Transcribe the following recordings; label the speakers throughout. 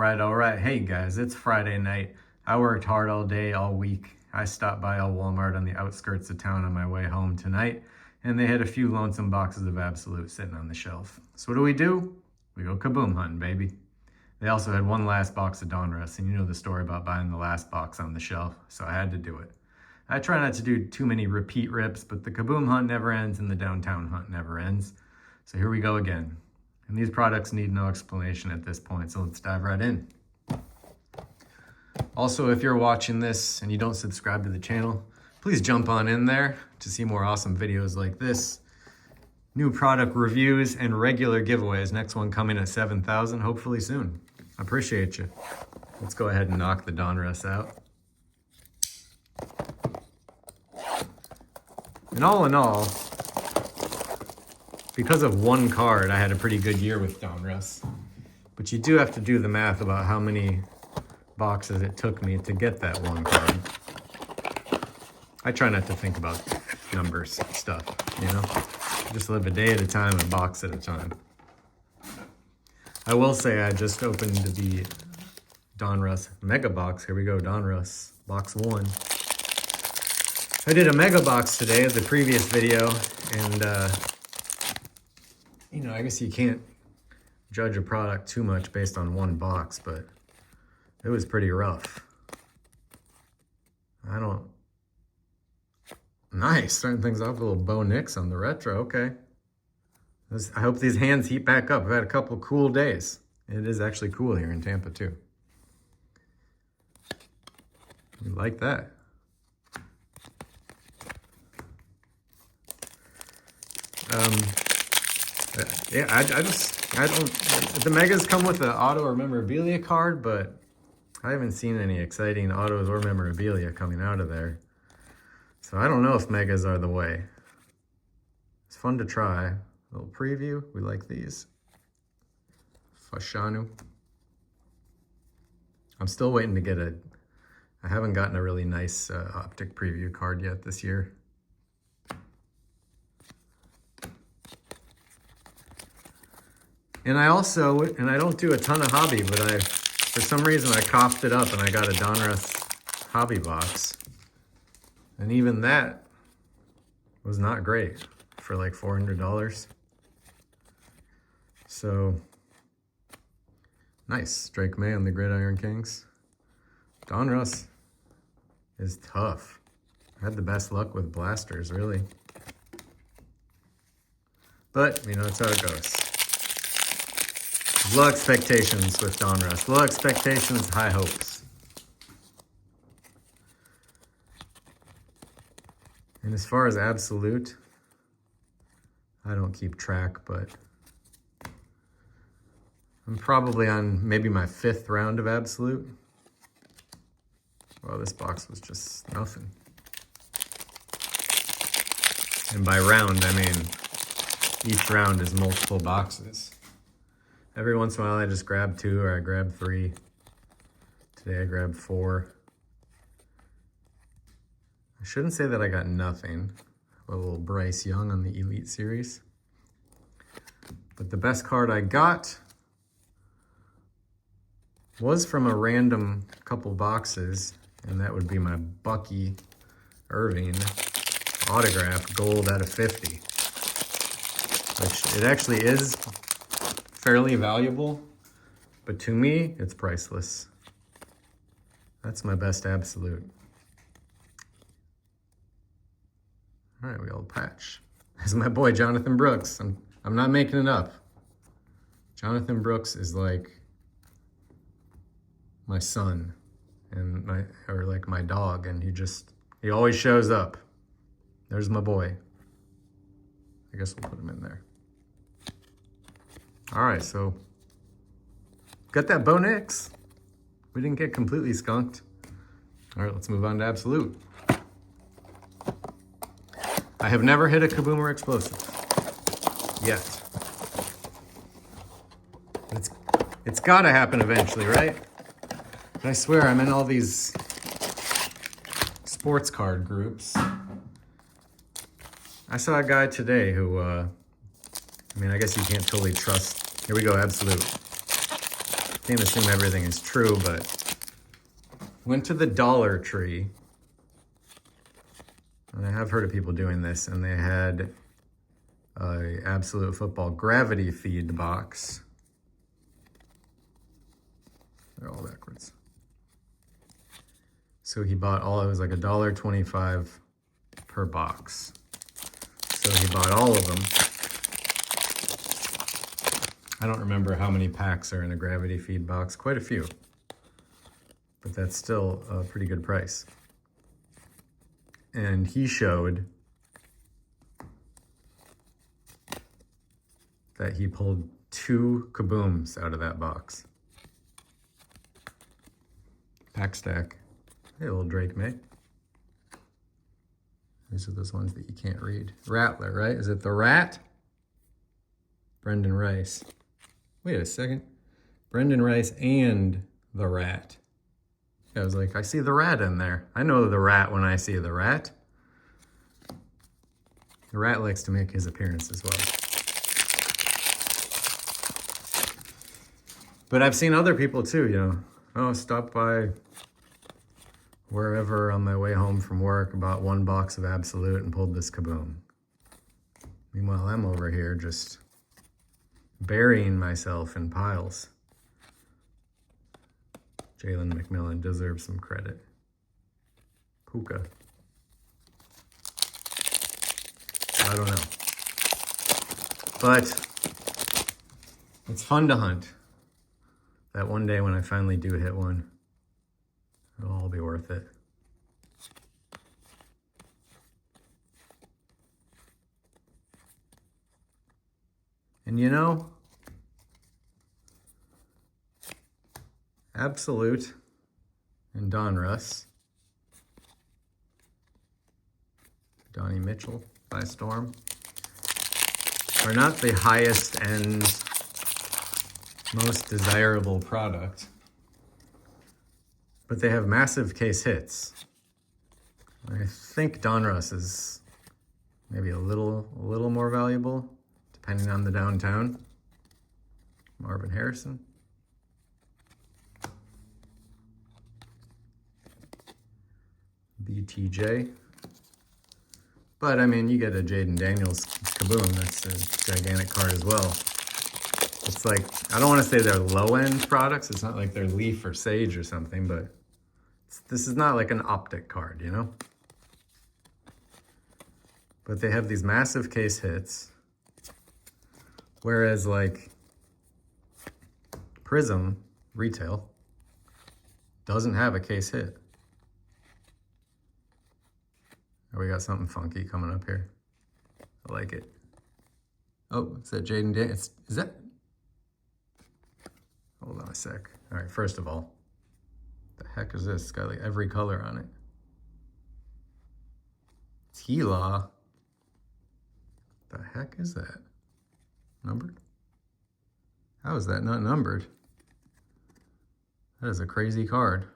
Speaker 1: All right. Hey guys, it's Friday night. I worked hard all day, all week. I stopped by a Walmart on the outskirts of town on my way home tonight, and they had a few lonesome boxes of Absolute sitting on the shelf. So what do? We go kaboom hunting, baby. They also had one last box of Donruss, and you know the story about buying the last box on the shelf, so I had to do it. I try not to do too many repeat rips, but the kaboom hunt never ends and the downtown hunt never ends. So here we go again. And these products need no explanation at this point, so let's dive right in. Also, if you're watching this and you don't subscribe to the channel, please jump on in there to see more awesome videos like this. New product reviews and regular giveaways. Next one coming at 7,000, hopefully soon. I appreciate you. Let's go ahead and knock the Donruss out. And all in all, because of one card, I had a pretty good year with Donruss. But you do have to do the math about how many boxes it took me to get that one card. I try not to think about numbers stuff, you know? Just live a day at a time, a box at a time. I will say I just opened the Donruss Mega Box. Here we go, Donruss, box 1. I did a Mega Box today as the previous video, and you know, I guess you can't judge a product too much based on one box, but it was pretty rough. Nice, starting things off with a little Bo Nix on the retro, okay. I hope these hands heat back up. I've had a couple of cool days. It is actually cool here in Tampa too. You like that? Yeah, I don't, the Megas come with the auto or memorabilia card, but I haven't seen any exciting autos or memorabilia coming out of there. So I don't know if Megas are the way. It's fun to try. A little preview, we like these. Fashanu. I'm still waiting to get I haven't gotten a really nice optic preview card yet this year. And I don't do a ton of hobby, but for some reason I coughed it up and I got a Donruss hobby box. And even that was not great for like $400. So, nice. Drake May on the Gridiron Kings. Donruss is tough. I had the best luck with blasters, really. But, you know, that's how it goes. Low expectations with Donruss. Low expectations, high hopes. And as far as Absolute, I don't keep track, but I'm probably on maybe my 5th round of Absolute. Well, this box was just nothing. And by round, I mean each round is multiple boxes. Every once in a while I just grab 2 or I grab 3. Today I grabbed 4. I shouldn't say that I got nothing. A little Bryce Young on the Elite Series. But the best card I got was from a random couple boxes, and that would be my Bucky Irving autograph gold out of 50. Which it actually is fairly valuable, but to me, it's priceless. That's my best Absolute. All right, we got a patch. This is my boy, Jonathan Brooks. I'm not making it up. Jonathan Brooks is like my son and like my dog, and he always shows up. There's my boy. I guess we'll put him in there. All right, so got that Bo Nix. We didn't get completely skunked. All right, let's move on to Absolute. I have never hit a Kaboom or explosive yet. It's gotta happen eventually, right? But I swear I'm in all these sports card groups. I saw a guy today who, I mean, I guess you can't totally trust. Here we go, Absolute. Can't assume everything is true, but went to the Dollar Tree. And I have heard of people doing this, and they had a Absolute Football gravity feed box. They're all backwards. So he bought all, it was like $1.25 per box. So he bought all of them. I don't remember how many packs are in a gravity feed box, quite a few. But that's still a pretty good price. And he showed that he pulled 2 Kabooms out of that box. Pack stack. Hey, little Drake May. These are those ones that you can't read. Rattler, right? Is it the Rat? Brendan Rice. Wait a second. Brendan Rice and the Rat. I was like, I see the Rat in there. I know the Rat when I see the Rat. The Rat likes to make his appearance as well. But I've seen other people too, you know. Oh, stop by wherever on my way home from work, bought 1 box of Absolute and pulled this Kaboom. Meanwhile, I'm over here just burying myself in piles. Jalen McMillan deserves some credit. Puka. I don't know. But it's fun to hunt. That one day when I finally do hit one, it'll all be worth it. And you know, Absolute and Donruss, Donnie Mitchell by storm, are not the highest end, most desirable product, but they have massive case hits. I think Donruss is maybe a little more valuable, depending on the downtown. Marvin Harrison. BTJ. But I mean, you get a Jaden Daniels Kaboom, that's a gigantic card as well. It's like, I don't want to say they're low-end products. It's not like they're Leaf or Sage or something, but this is not like an optic card, you know? But they have these massive case hits. Whereas like Prism retail doesn't have a case hit. Oh, we got something funky coming up here. I like it. Oh, is that Jaden Daniels? Is that? Hold on a sec. All right, first of all, the heck is this? It's got like every color on it. T-Law. The heck is that? Numbered? How is that not numbered? That is a crazy card.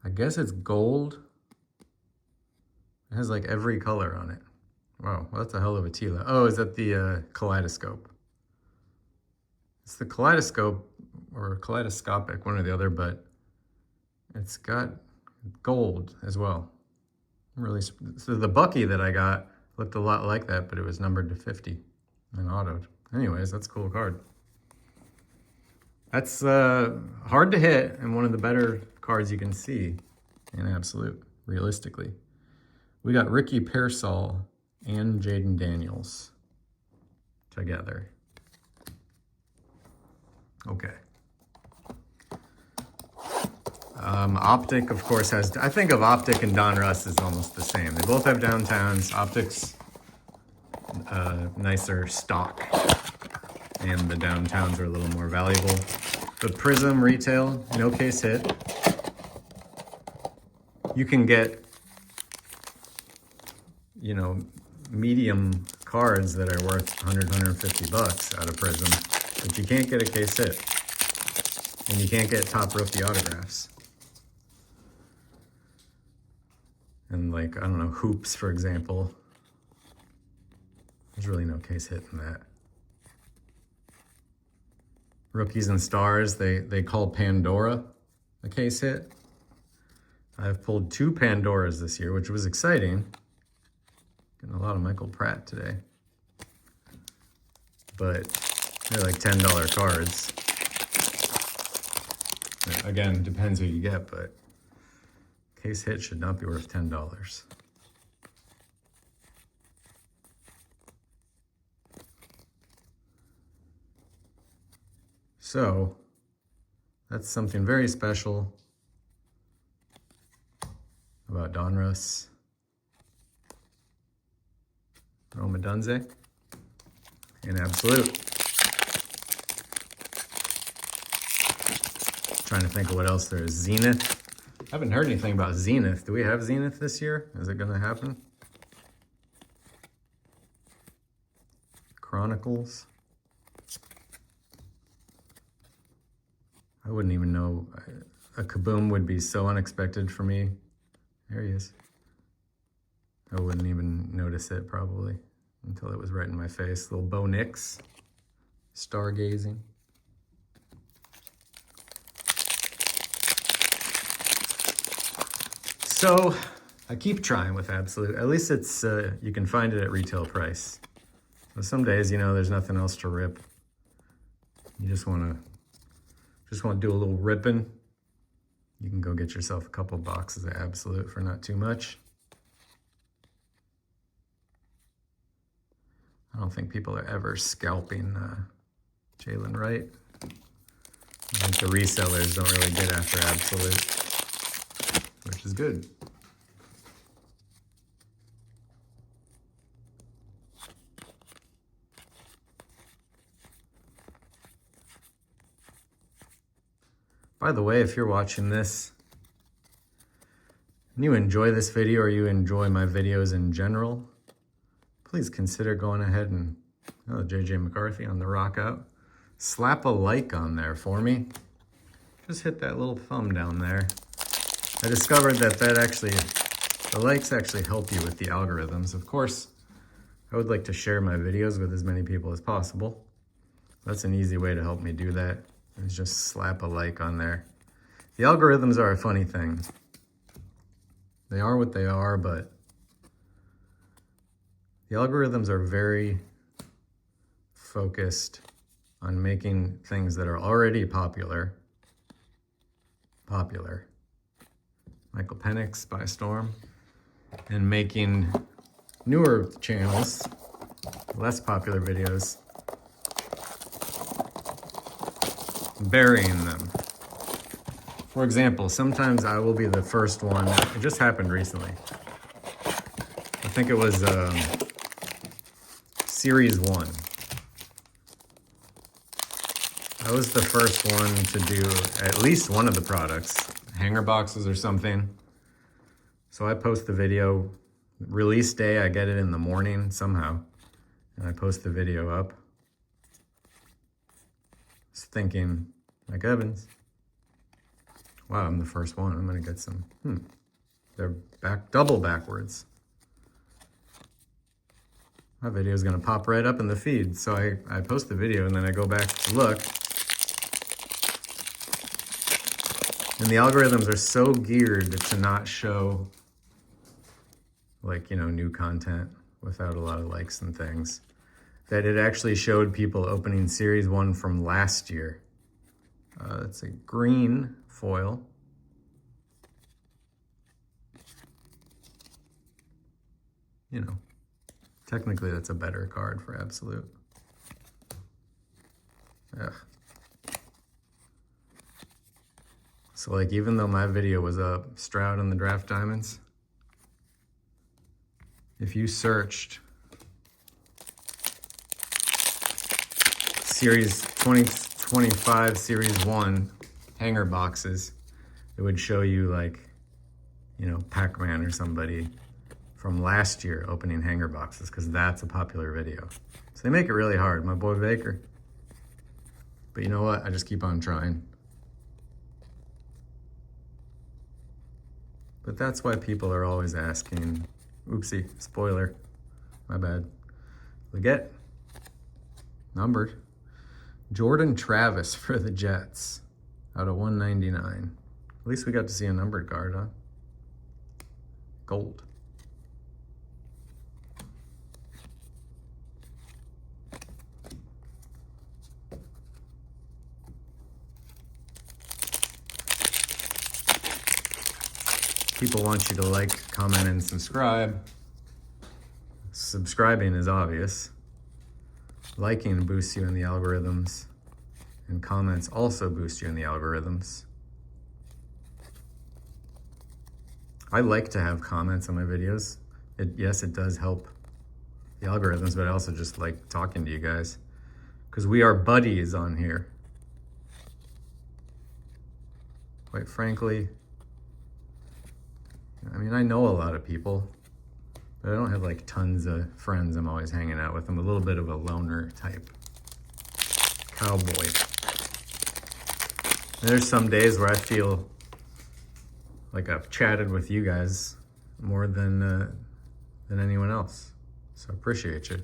Speaker 1: I guess it's gold. It has like every color on it. Wow, well, that's a hell of a Tila. Oh, is that the kaleidoscope? It's the kaleidoscope or kaleidoscopic, one or the other, but it's got gold as well. Really, so the Bucky that I got looked a lot like that, but it was numbered to 50 and autoed. Anyways, that's a cool card. That's hard to hit and one of the better cards you can see in Absolute, realistically. We got Ricky Pearsall and Jaden Daniels together. Okay. Optic, of course, has, I think of Optic and Donruss as almost the same. They both have downtowns. Optic's nicer stock, and the downtowns are a little more valuable. But Prism retail, no case hit. You can get, you know, medium cards that are worth 100, 150 bucks out of Prism, but you can't get a case hit. And you can't get top rookie autographs. And like, I don't know, Hoops, for example. There's really no case hit in that. Rookies and Stars, they call Pandora a case hit. I've pulled 2 Pandoras this year, which was exciting. Getting a lot of Michael Pratt today. But they're like $10 cards. Again, depends who you get, but case hit should not be worth $10. So that's something very special about Donruss. Roma Dunze and Absolute. Trying to think of what else there is. Zenith. I haven't heard anything about Zenith. Do we have Zenith this year? Is it going to happen? Chronicles. I wouldn't even know. A Kaboom would be so unexpected for me. There he is. I wouldn't even notice it probably until it was right in my face. Little Bo Nix. Stargazing. So I keep trying with Absolute. At least it's you can find it at retail price. So some days, you know, there's nothing else to rip. You just want to do a little ripping. You can go get yourself a couple boxes of Absolute for not too much. I don't think people are ever scalping Jalen Wright. I think the resellers don't really get after Absolute, which is good. By the way, if you're watching this and you enjoy this video or you enjoy my videos in general, please consider going ahead and, oh, JJ McCarthy on the rock out. Slap a like on there for me. Just hit that little thumb down there. I discovered that the likes actually help you with the algorithms. Of course, I would like to share my videos with as many people as possible. That's an easy way to help me do that, is just slap a like on there. The algorithms are a funny thing. They are what they are, but the algorithms are very focused on making things that are already popular. Michael Penix by storm. And making newer channels, less popular videos, burying them. For example, sometimes I will be the first one. It just happened recently. I think it was Series 1. I was the first one to do at least one of the products, hanger boxes or something. So I post the video, release day, I get it in the morning somehow, and I post the video up. Just thinking, like Evans, wow, I'm the first one. I'm gonna get some, they're double backwards. My video is gonna pop right up in the feed. So I post the video and then I go back to look. And the algorithms are so geared to not show, like, you know, new content without a lot of likes and things, that it actually showed people opening Series 1 from last year. It's a green foil. You know, technically that's a better card for Absolute. Ugh. So like, even though my video was up, Stroud and the Draft Diamonds, if you searched Series 2025 Series 1 hanger boxes, it would show you, like, you know, Pac-Man or somebody from last year opening hanger boxes, because that's a popular video. So they make it really hard, my boy Baker. But you know what? I just keep on trying. But that's why people are always asking, oopsie, spoiler, my bad. Leggett, numbered. Jordan Travis for the Jets out of 199. At least we got to see a numbered card, huh? Gold. People want you to like, comment, and subscribe. Subscribing is obvious. Liking boosts you in the algorithms. And comments also boost you in the algorithms. I like to have comments on my videos. Yes, it does help the algorithms, but I also just like talking to you guys. Because we are buddies on here. Quite frankly, I mean, I know a lot of people, but I don't have like tons of friends I'm always hanging out with. I'm a little bit of a loner type cowboy. And there's some days where I feel like I've chatted with you guys more than anyone else. So I appreciate you.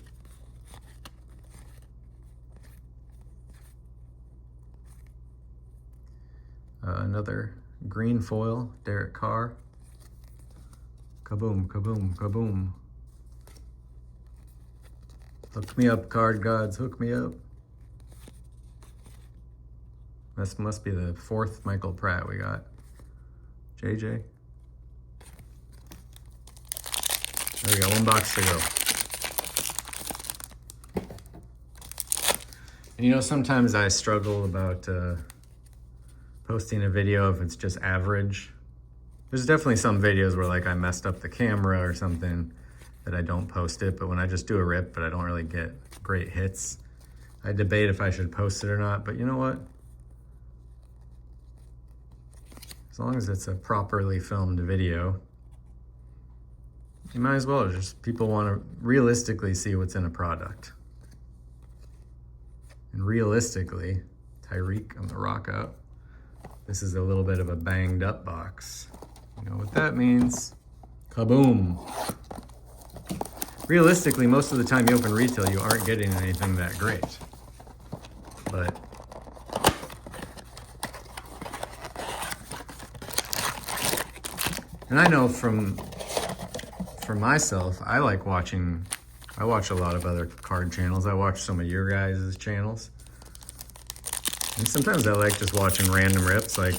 Speaker 1: Another green foil, Derek Carr. Kaboom, kaboom, kaboom. Hook me up, card gods, hook me up. This must be the fourth Michael Pratt we got. JJ. There we go, one box to go. And you know, sometimes I struggle about posting a video if it's just average. There's definitely some videos where like I messed up the camera or something that I don't post it, but when I just do a rip but I don't really get great hits, I debate if I should post it or not, but you know what? As long as it's a properly filmed video, you might as well. Just people want to realistically see what's in a product. And realistically, Tyreek on the rock out. This is a little bit of a banged up box. You know what that means? Kaboom. Realistically, most of the time you open retail, you aren't getting anything that great. But and I know from myself, I watch a lot of other card channels. I watch some of your guys' channels. And sometimes I like just watching random rips, like,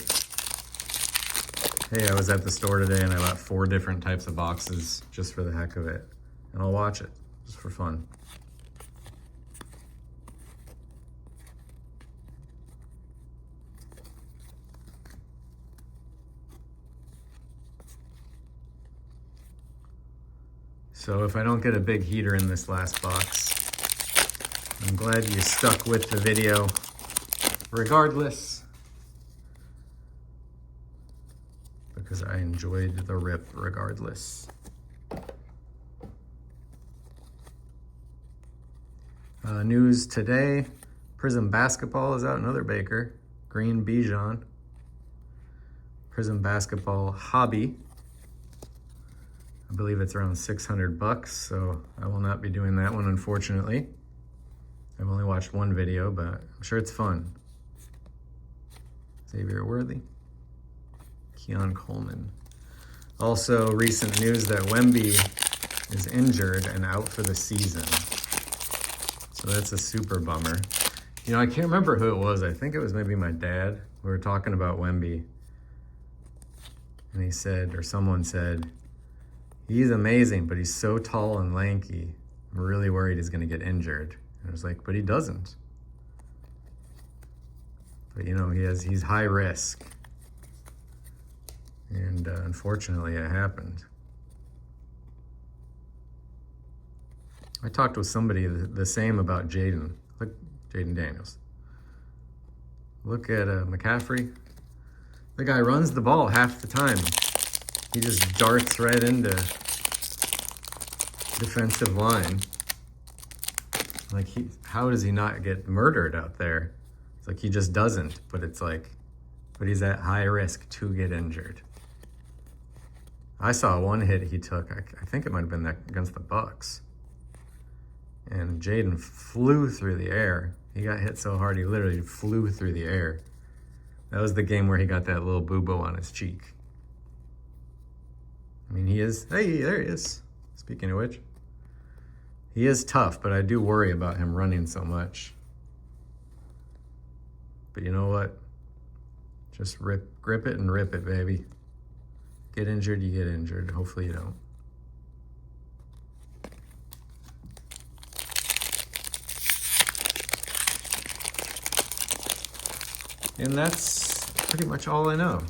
Speaker 1: hey, I was at the store today and I bought 4 different types of boxes just for the heck of it. And I'll watch it, just for fun. So if I don't get a big heater in this last box, I'm glad you stuck with the video regardless, because I enjoyed the rip regardless. News today, Prism Basketball is out, another Baker, Green Bijan. Prism Basketball Hobby. I believe it's around $600, so I will not be doing that one, unfortunately. I've only watched one video, but I'm sure it's fun. Xavier Worthy. Keon Coleman. Also, recent news that Wemby is injured and out for the season. So that's a super bummer. You know, I can't remember who it was. I think it was maybe my dad. We were talking about Wemby. And he said, or someone said, he's amazing, but he's so tall and lanky. I'm really worried he's going to get injured. And I was like, but he doesn't. But you know, he's high risk. And unfortunately, it happened. I talked with somebody the same about Jaden. Look, Jaden Daniels. Look at McCaffrey. The guy runs the ball half the time. He just darts right into defensive line. Like, how does he not get murdered out there? It's like he just doesn't, but it's like, but he's at high risk to get injured. I saw one hit he took, I think it might have been that against the Bucks. And Jaden flew through the air. He got hit so hard, he literally flew through the air. That was the game where he got that little boo-boo on his cheek. I mean, he is, hey, there he is. Speaking of which, he is tough, but I do worry about him running so much. But you know what? Just grip it and rip it, baby. Get injured, you get injured. Hopefully you don't. And that's pretty much all I know.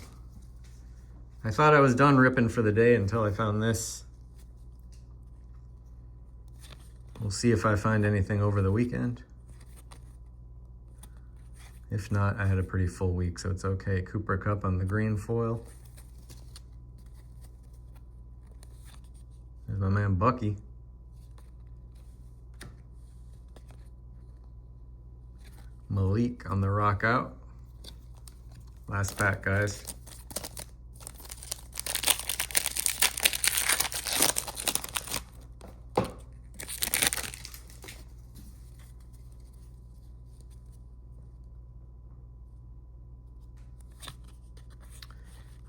Speaker 1: I thought I was done ripping for the day until I found this. We'll see if I find anything over the weekend. If not, I had a pretty full week, so it's okay. Cooper Cup on the green foil. There's my man Bucky. Malik on the rock out. Last pack, guys.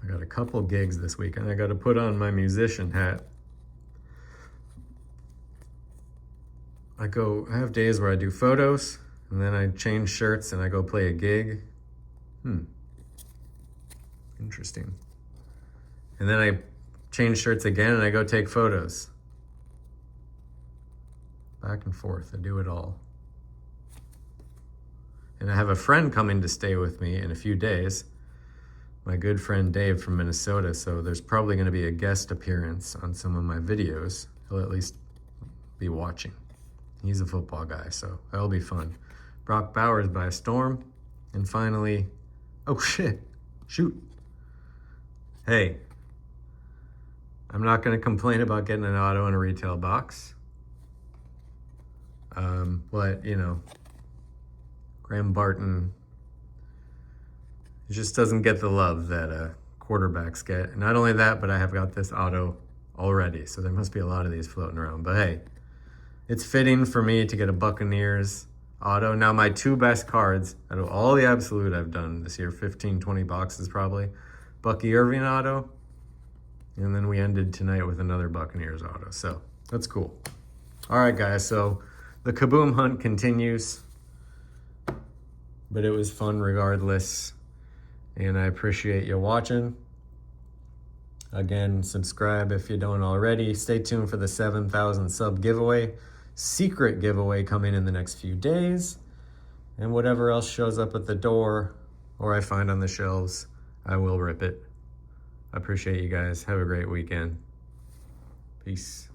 Speaker 1: I got a couple gigs this weekend. I got to put on my musician hat. I have days where I do photos, and then I change shirts and I go play a gig. Interesting. And then I change shirts again and I go take photos. Back and forth, I do it all. And I have a friend coming to stay with me in a few days. My good friend Dave from Minnesota, so there's probably going to be a guest appearance on some of my videos. He'll at least be watching. He's a football guy, so that'll be fun. Brock Bowers by storm. And finally, oh shit, shoot. Hey, I'm not going to complain about getting an auto in a retail box. But, you know, Graham Barton, he just doesn't get the love that quarterbacks get. And not only that, but I have got this auto already, so there must be a lot of these floating around. But hey, it's fitting for me to get a Buccaneers auto. Now, my two best cards out of all the Absolute I've done this year, 15, 20 boxes probably, Bucky Irving auto, and then we ended tonight with another Buccaneers auto. So that's cool. All right, guys, so the Kaboom hunt continues, but it was fun regardless, and I appreciate you watching. Again, subscribe if you don't already. Stay tuned for the 7,000 sub giveaway. Secret giveaway coming in the next few days. And whatever else shows up at the door or I find on the shelves, I will rip it. I appreciate you guys. Have a great weekend. Peace.